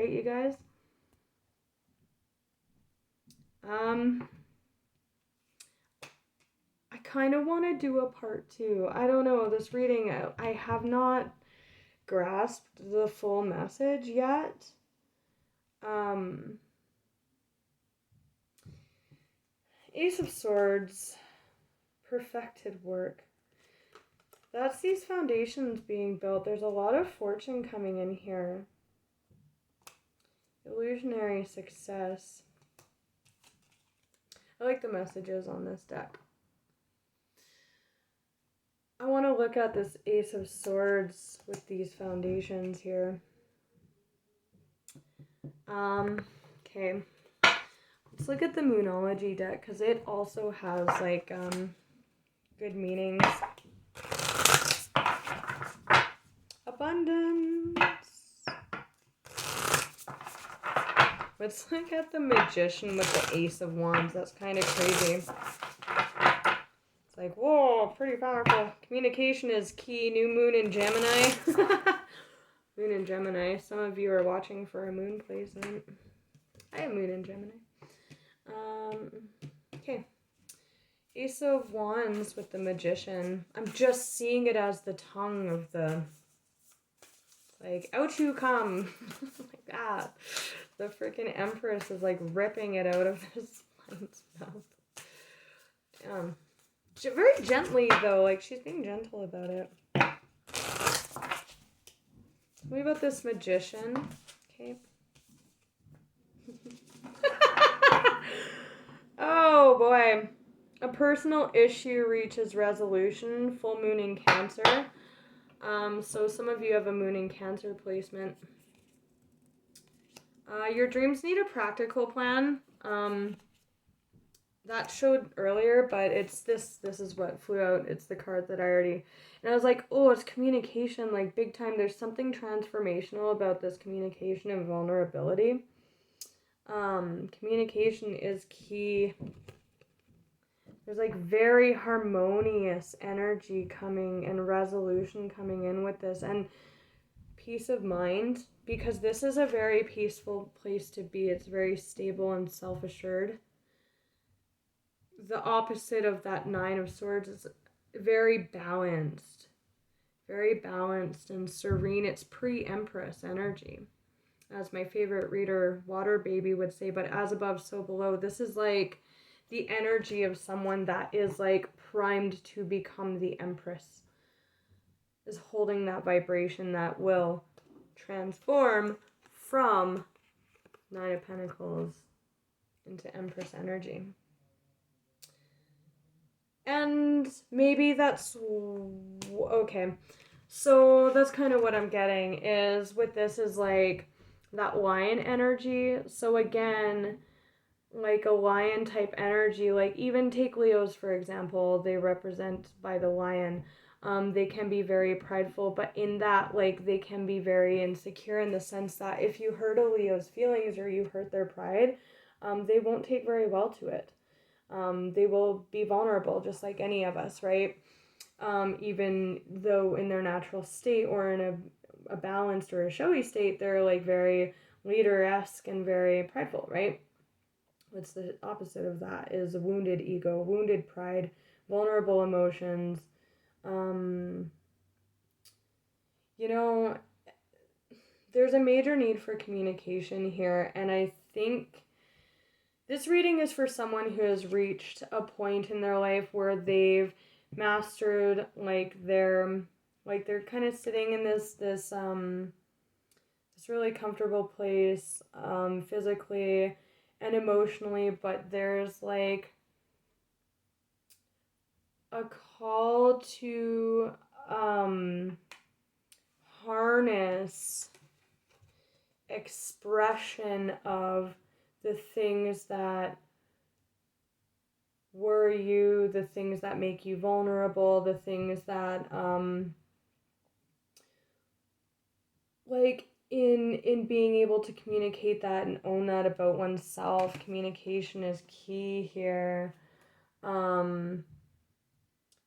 right, you guys? I kind of want to do a part 2. I don't know, this reading, I have not grasped the full message yet. Ace of Swords, perfected work. That's these foundations being built. There's a lot of fortune coming in here. Illusionary success. I like the messages on this deck. I want to look at this Ace of Swords with these foundations here. Okay. Let's look at the Moonology deck, because it also has, like, good meanings. Abundance. Let's look at the Magician with the Ace of Wands. That's kind of crazy. It's like, whoa, pretty powerful. Communication is key. New moon in Gemini. Moon in Gemini. Some of you are watching for a moon placement. I have moon in Gemini. Okay. Ace of Wands with the Magician. I'm just seeing it as the tongue of the... Like, out you come. Like that. The freaking Empress is like ripping it out of this lion's mouth. Very gently though, like she's being gentle about it. What about this Magician? Okay. Oh boy. A personal issue reaches resolution. Full moon in Cancer. So some of you have a moon in Cancer placement. Your dreams need a practical plan. That showed earlier, but it's this is what flew out. It's the card that I already... And I was like, oh, it's communication, like big time. There's something transformational about this communication and vulnerability. Communication is key. There's like very harmonious energy coming and resolution coming in with this, and peace of mind, because this is a very peaceful place to be. It's very stable and self-assured. The opposite of that Nine of Swords is very balanced and serene. It's pre-Empress energy, as my favorite reader, Water Baby, would say, but as above, so below. This is like the energy of someone that is like primed to become the Empress, is holding that vibration that will transform from Nine of Pentacles into Empress energy. And maybe that's okay. So that's kind of what I'm getting is with this is like that lion energy. So again, like a lion type energy, like even take Leos for example, they represent by the lion. They can be very prideful, but in that, like, they can be very insecure in the sense that if you hurt a Leo's feelings or you hurt their pride, they won't take very well to it. They will be vulnerable just like any of us, right? Even though in their natural state or in a balanced or a showy state, they're like very leader-esque and very prideful, right? What's the opposite of that is a wounded ego, wounded pride, vulnerable emotions. You know, there's a major need for communication here, and I think this reading is for someone who has reached a point in their life where they've mastered they're kind of sitting in this really comfortable place, physically and emotionally, but there's like a call to harness expression of the things that worry you, the things that make you vulnerable, the things that like in being able to communicate that and own that about oneself. Communication is key here.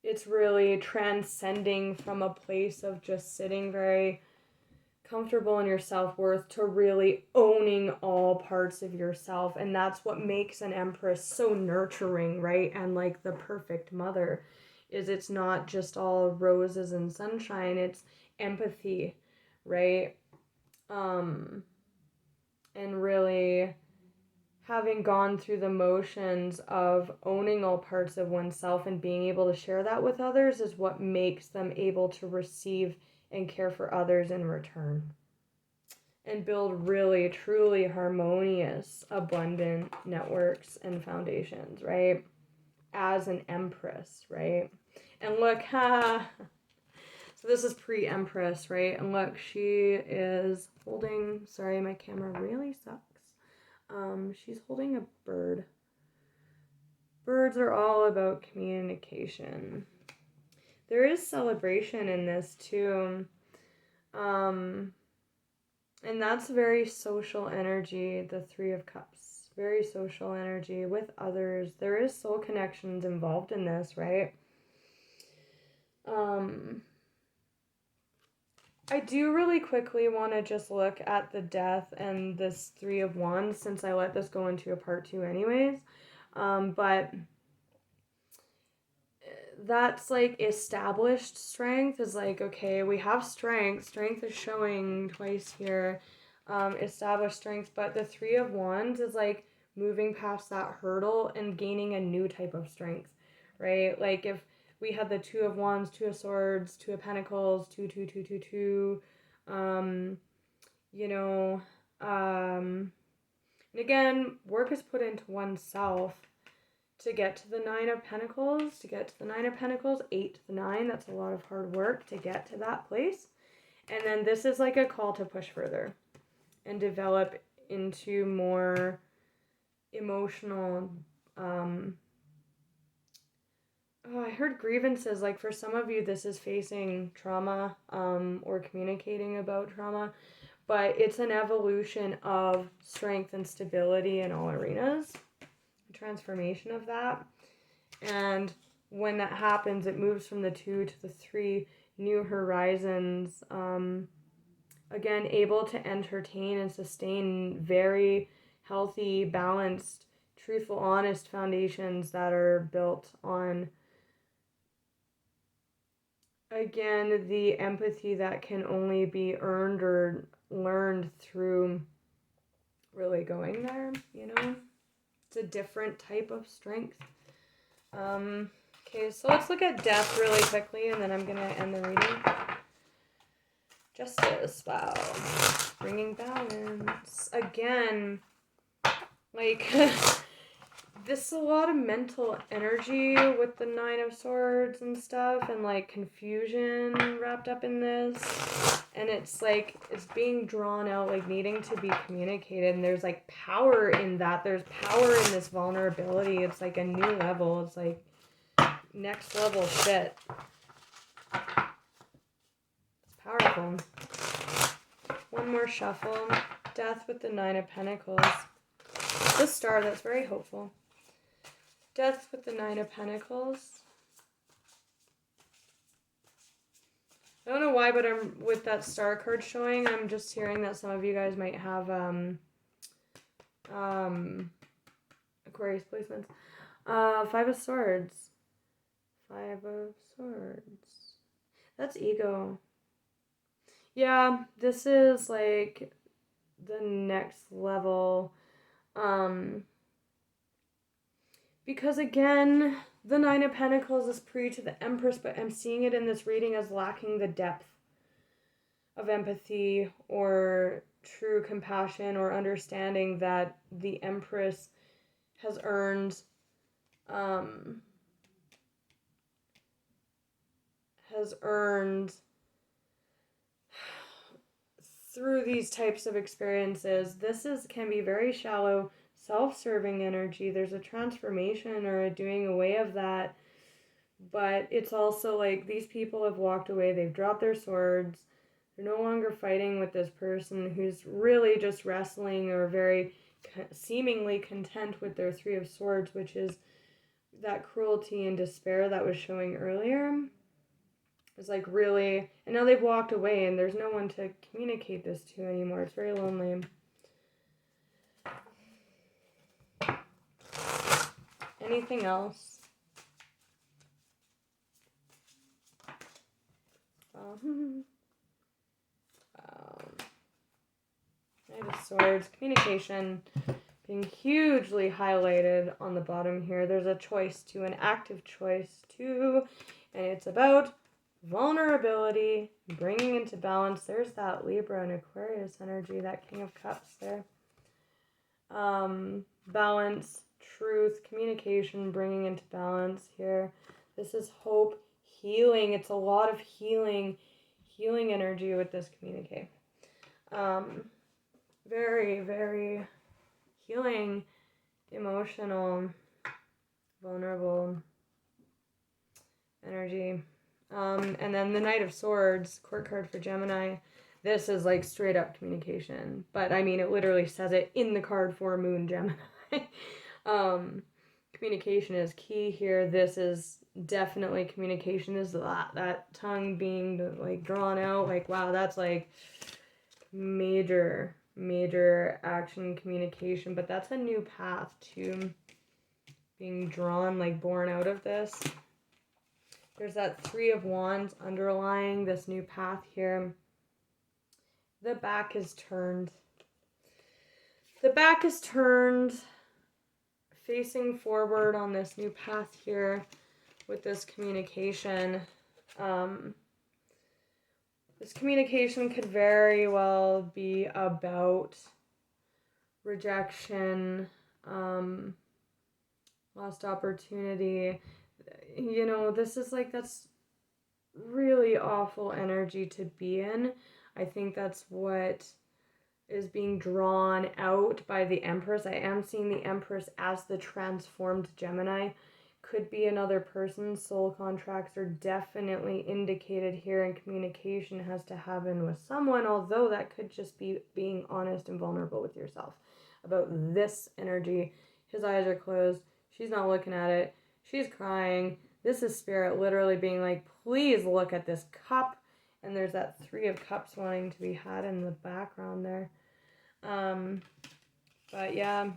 It's really transcending from a place of just sitting very comfortable in your self-worth to really owning all parts of yourself. And that's what makes an Empress so nurturing, right? And like the perfect mother is it's not just all roses and sunshine, it's empathy, right? And really having gone through the motions of owning all parts of oneself and being able to share that with others is what makes them able to receive and care for others in return. And build really, truly harmonious, abundant networks and foundations, right? As an Empress, right? And look, so this is pre-Empress, right? And look, she is holding, sorry, my camera really sucks. She's holding a bird. Birds are all about communication. There is celebration in this too. And that's very social energy, the Three of Cups. Very social energy with others. There is soul connections involved in this, right? I do really quickly want to just look at the death and this Three of Wands since I let this go into a part 2 anyways. But that's like established strength is like, okay, we have strength. Strength is showing twice here. Established strength, but the Three of Wands is like moving past that hurdle and gaining a new type of strength, right? Like if we had the Two of Wands, Two of Swords, Two of Pentacles, two, you know, and again, work is put into oneself to get to the Nine of Pentacles, 8 to the 9, that's a lot of hard work to get to that place. And then this is like a call to push further and develop into more emotional, I heard grievances, like for some of you this is facing trauma, or communicating about trauma, but it's an evolution of strength and stability in all arenas, transformation of that. And when that happens, it moves from the 2 to the 3, new horizons, again, able to entertain and sustain very healthy, balanced, truthful, honest foundations that are built on, again, the empathy that can only be earned or learned through really going there, you know? It's a different type of strength. Okay, so let's look at death really quickly, and then I'm going to end the reading. Justice, wow. Bringing balance. Again, like, this is a lot of mental energy with the Nine of Swords and stuff, and, like, confusion wrapped up in this. And it's, like, it's being drawn out, like, needing to be communicated, and there's, like, power in that. There's power in this vulnerability. It's, like, a new level. It's, like, next level shit. It's powerful. One more shuffle. Death with the Nine of Pentacles. The Star, that's very hopeful. Death with the Nine of Pentacles. I don't know why, but I'm with that Star card showing, I'm just hearing that some of you guys might have Aquarius placements. Five of Swords. Five of Swords. That's ego. Yeah, this is like the next level. Because again, the Nine of Pentacles is pre to the Empress, but I'm seeing it in this reading as lacking the depth of empathy or true compassion or understanding that the Empress has earned, through these types of experiences. Can be very shallow, self-serving energy. There's a transformation or a doing away of that, but it's also like these people have walked away, they've dropped their swords, they're no longer fighting with this person who's really just wrestling or very seemingly content with their Three of Swords, which is that cruelty and despair that was showing earlier. is like really, and now they've walked away and there's no one to communicate this to anymore. It's very lonely. Anything else? Knight of Swords, communication being hugely highlighted on the bottom here. There's a choice too, an active choice too, and it's about vulnerability, bringing into balance. There's that Libra and Aquarius energy, that King of Cups there. Balance, truth, communication, bringing into balance here. This is hope, healing. It's a lot of healing energy with this communique. Very, very healing, emotional, vulnerable energy. And then the Knight of Swords, court card for Gemini. This is like straight up communication. But I mean, it literally says it in the card for Moon Gemini. Communication is key here. This is definitely communication. Is that tongue being like drawn out. Like, wow, that's like major action communication. But that's a new path to being drawn, like born out of this. There's that Three of Wands underlying this new path here. The back is turned. The back is turned, facing forward on this new path here with this communication. This communication could very well be about rejection, lost opportunity. You know, this is like, that's really awful energy to be in. I think that's what is being drawn out by the Empress. I am seeing the Empress as the transformed Gemini. Could be another person. Soul contracts are definitely indicated here, and communication has to happen with someone, although that could just be being honest and vulnerable with yourself about this energy. His eyes are closed. She's not looking at it. She's crying. This is Spirit literally being like, please look at this cup. And there's that Three of Cups wanting to be had in the background there. But yeah,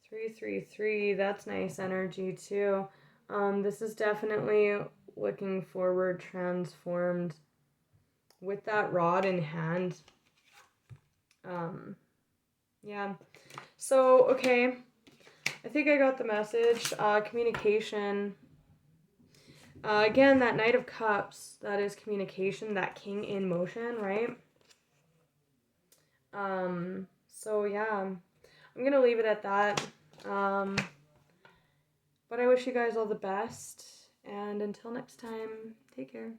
333, that's nice energy too. This is definitely looking forward, transformed with that rod in hand. Yeah. So, okay. I think I got the message. Communication. Again, that Knight of Cups, that is communication, that King in motion, right? So yeah, I'm going to leave it at that. But I wish you guys all the best, and until next time, take care.